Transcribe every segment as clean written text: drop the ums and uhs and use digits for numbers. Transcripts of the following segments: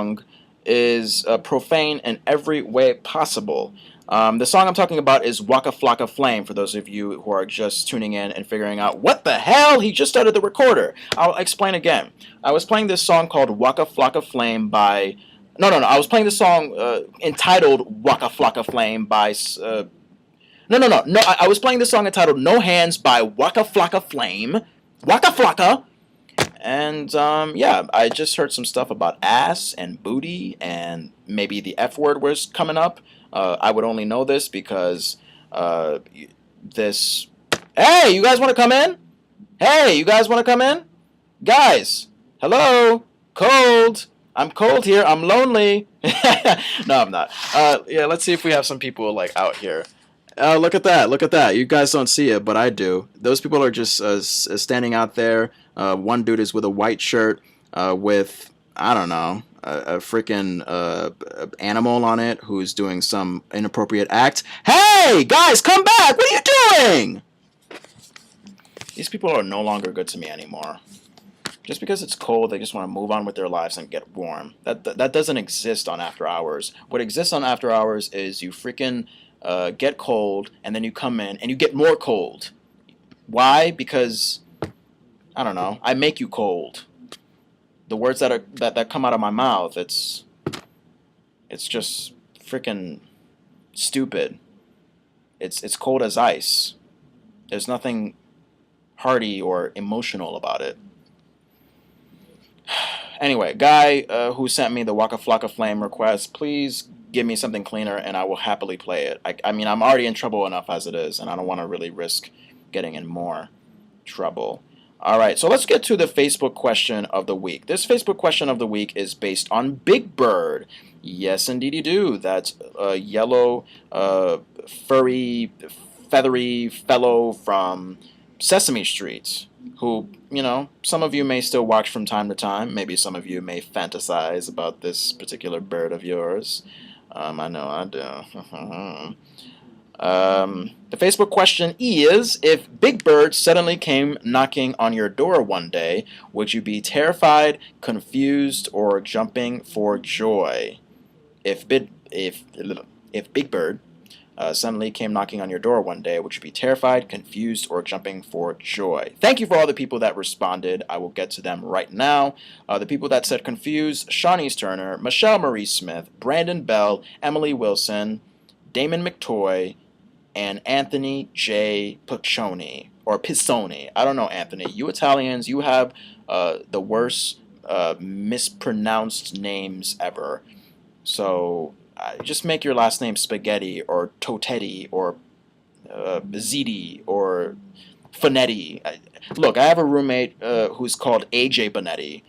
song is profane in every way possible. The song I'm talking about is Waka Flocka Flame, for those of you who are just tuning in and figuring out, what the hell? He just started the recorder. I'll explain again. I was playing this song called Waka Flocka Flame by... No. I was playing the song entitled Waka Flocka Flame by... No. I was playing the song entitled No Hands by Waka Flocka Flame. Waka Flocka! And, yeah, I just heard some stuff about ass and booty, and maybe the F word was coming up. I would only know this because this... Hey, you guys want to come in? Hey, you guys want to come in? Guys, hello? Cold. I'm cold here. I'm lonely. No, I'm not. Yeah, let's see if we have some people, like, out here. Look at that. Look at that. You guys don't see it, but I do. Those people are just standing out there. One dude is with a white shirt with, I don't know, a freaking animal on it who's doing some inappropriate act. Hey, guys, come back! What are you doing? These people are no longer good to me anymore. Just because it's cold, they just want to move on with their lives and get warm. That doesn't exist on After Hours. What exists on After Hours is you freaking get cold, and then you come in, and you get more cold. Why? Because, I don't know, I make you cold. The words that come out of my mouth, it's just freaking stupid. It's cold as ice. There's nothing hearty or emotional about it. Anyway, guy who sent me the Waka Flocka Flame request, please give me something cleaner and I will happily play it. I mean, I'm already in trouble enough as it is, and I don't want to really risk getting in more trouble. Alright, so let's get to the Facebook question of the week. This Facebook question of the week is based on Big Bird. Yes, indeedy do. That's a yellow, furry, feathery fellow from Sesame Street, who, you know, some of you may still watch from time to time. Maybe some of you may fantasize about this particular bird of yours. I know I do. The Facebook question is, if Big Bird suddenly came knocking on your door one day, would you be terrified, confused, or jumping for joy? If Big Bird suddenly came knocking on your door one day, would you be terrified, confused, or jumping for joy? Thank you for all the people that responded. I will get to them right now. The people that said confused: Shawnese Turner, Michelle Marie Smith, Brandon Bell, Emily Wilson, Damon McToy, and Anthony J. Piccione, or Piccione. I don't know, Anthony. You Italians, you have the worst mispronounced names ever. So just make your last name Spaghetti, or Totetti, or Ziti, or Finetti. Look, I have a roommate who's called AJ Bonetti,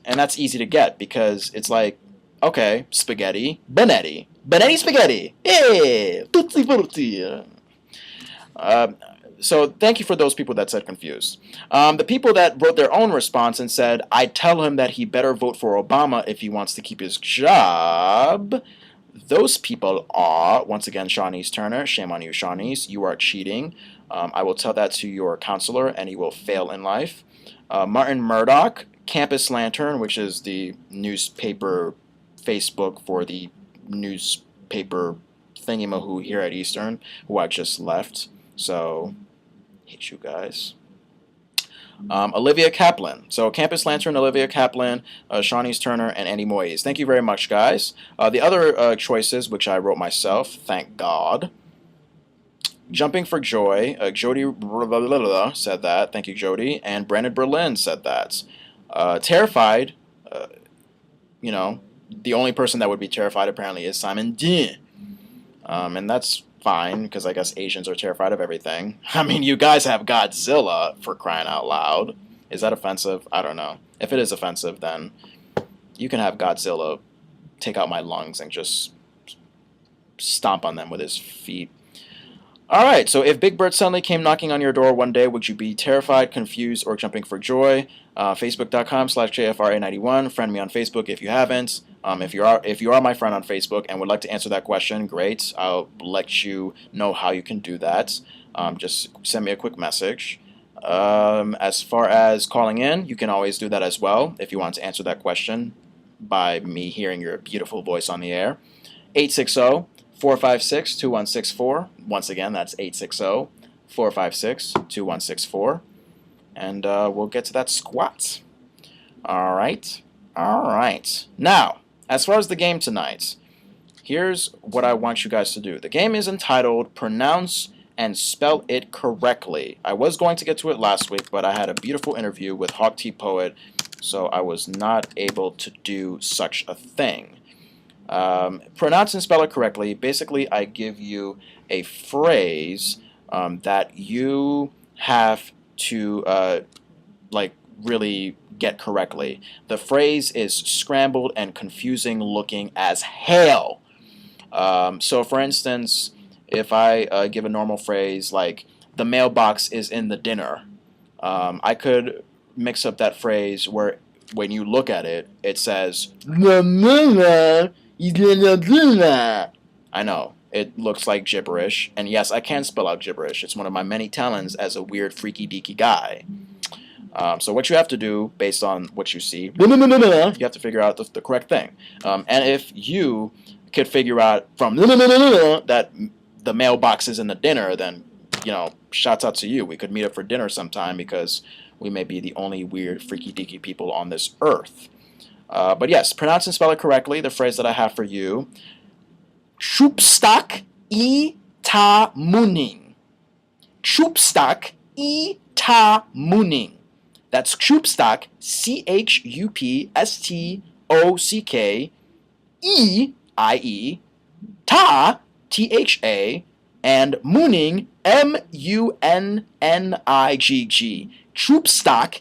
and that's easy to get because it's like, okay, Spaghetti, Bonetti. Bonetti Spaghetti! Hey! Tutti frutti! So thank you for those people that said confused. The people that wrote their own response and said, I'd tell him that he better vote for Obama if he wants to keep his job. Those people are, once again, Shawnese Turner. Shame on you, Shawnese. You are cheating. I will tell that to your counselor, and he will fail in life. Martin Murdock, Campus Lantern, which is the newspaper Facebook for the newspaper thingy-mahoo here at Eastern, who I just left. So, hate you guys. Olivia Kaplan. So, Campus Lantern, Olivia Kaplan, Shawnese Turner, and Andy Moyes. Thank you very much, guys. The other choices, which I wrote myself, thank God. Jumping for Joy, Jodi said that. Thank you, Jodi. And Brandon Berlin said that. Terrified, you know, the only person that would be terrified apparently is Simon Dinh. And that's fine, because I guess Asians are terrified of everything. I mean, you guys have Godzilla, for crying out loud. Is that offensive? I don't know. If it is offensive, then you can have Godzilla take out my lungs and just stomp on them with his feet. Alright, so if Big Bird suddenly came knocking on your door one day, would you be terrified, confused, or jumping for joy? Facebook.com/JFRA91. Friend me on Facebook if you haven't. If you are my friend on Facebook and would like to answer that question, great. I'll let you know how you can do that. Just send me a quick message. As far as calling in, you can always do that as well if you want to answer that question. by me hearing your beautiful voice on the air. 860-456-2164. Once again, that's 860-456-2164. And we'll get to that squat. All right. All right. Now, as far as the game tonight, here's what I want you guys to do. The game is entitled Pronounce and Spell It Correctly. I was going to get to it last week, but I had a beautiful interview with Hawk T Poet, so I was not able to do such a thing. Pronounce and spell it correctly. Basically, I give you a phrase that you have to really get correctly. The phrase is scrambled and confusing looking as hell. So, for instance, if I give a normal phrase like the mailbox is in the dinner, I could mix up that phrase where when you look at it, it says the mailbox is in the dinner. I know, it looks like gibberish, and yes, I can spell out gibberish. It's one of my many talents as a weird, freaky, deaky guy. So what you have to do, based on what you see, you have to figure out the correct thing. And if you could figure out from that the mailbox is in the dinner, then, shouts out to you. We could meet up for dinner sometime because we may be the only weird, freaky, deaky people on this earth. But yes, pronounce and spell it correctly. The phrase that I have for you, Chupstak I ta muning. Chupstak I ta muning. That's Chupstak, Chupstock, E-I-E, Ta, T-H-A, and Mooning, M-U-N-N-I-G-G. Chupstak,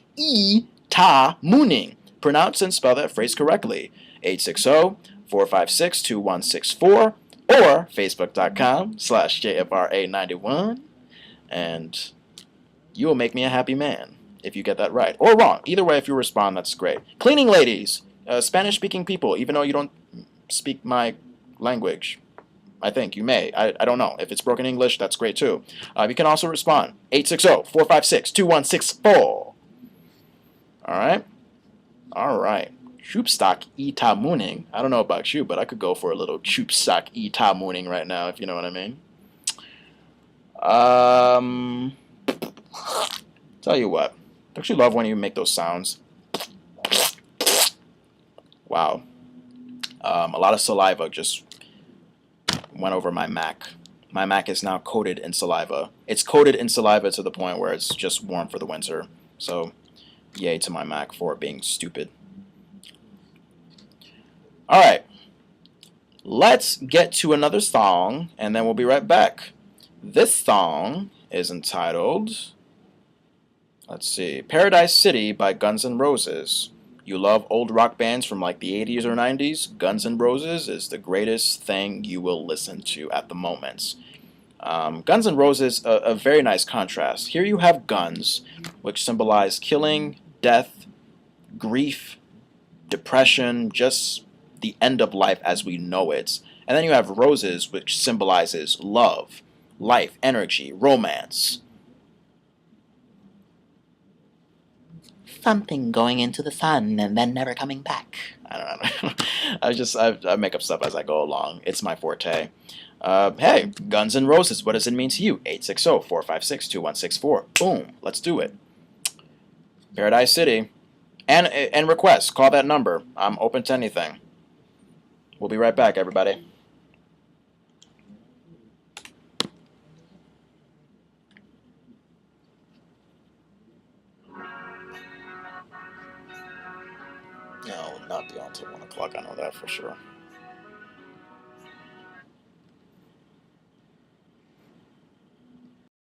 ta Mooning. Pronounce and spell that phrase correctly. 860-456-2164 or facebook.com/JFRA91, and you will make me a happy man if you get that right. Or wrong. Either way, if you respond, that's great. Cleaning ladies, Spanish-speaking people, even though you don't speak my language. I think you may. I don't know. If it's broken English, that's great too. You can also respond. 860-456-2164. All right? All right. Chupstak ita mooning. I don't know about you, but I could go for a little chupstak ita mooning right now, if you know what I mean. Tell you what. Don't you love when you make those sounds? Wow. A lot of saliva just went over my Mac. My Mac is now coated in saliva. It's coated in saliva to the point where it's just warm for the winter. So, yay to my Mac for being stupid. Alright. Let's get to another song, and then we'll be right back. This song is entitled, let's see, Paradise City by Guns N' Roses. You love old rock bands from like the 80s or 90s? Guns N' Roses is the greatest thing you will listen to at the moment. Guns N' Roses, a very nice contrast. Here you have guns, which symbolize killing, death, grief, depression, just the end of life as we know it. And then you have roses, which symbolizes love, life, energy, romance. Something going into the sun and then never coming back. I don't know. I make up stuff as I go along. It's my forte. Hey, Guns N' Roses, what does it mean to you? 860-456-2164. Boom. Let's do it. Paradise City. And requests. Call that number. I'm open to anything. We'll be right back, everybody. No, not be on until 1 o'clock. I know that for sure.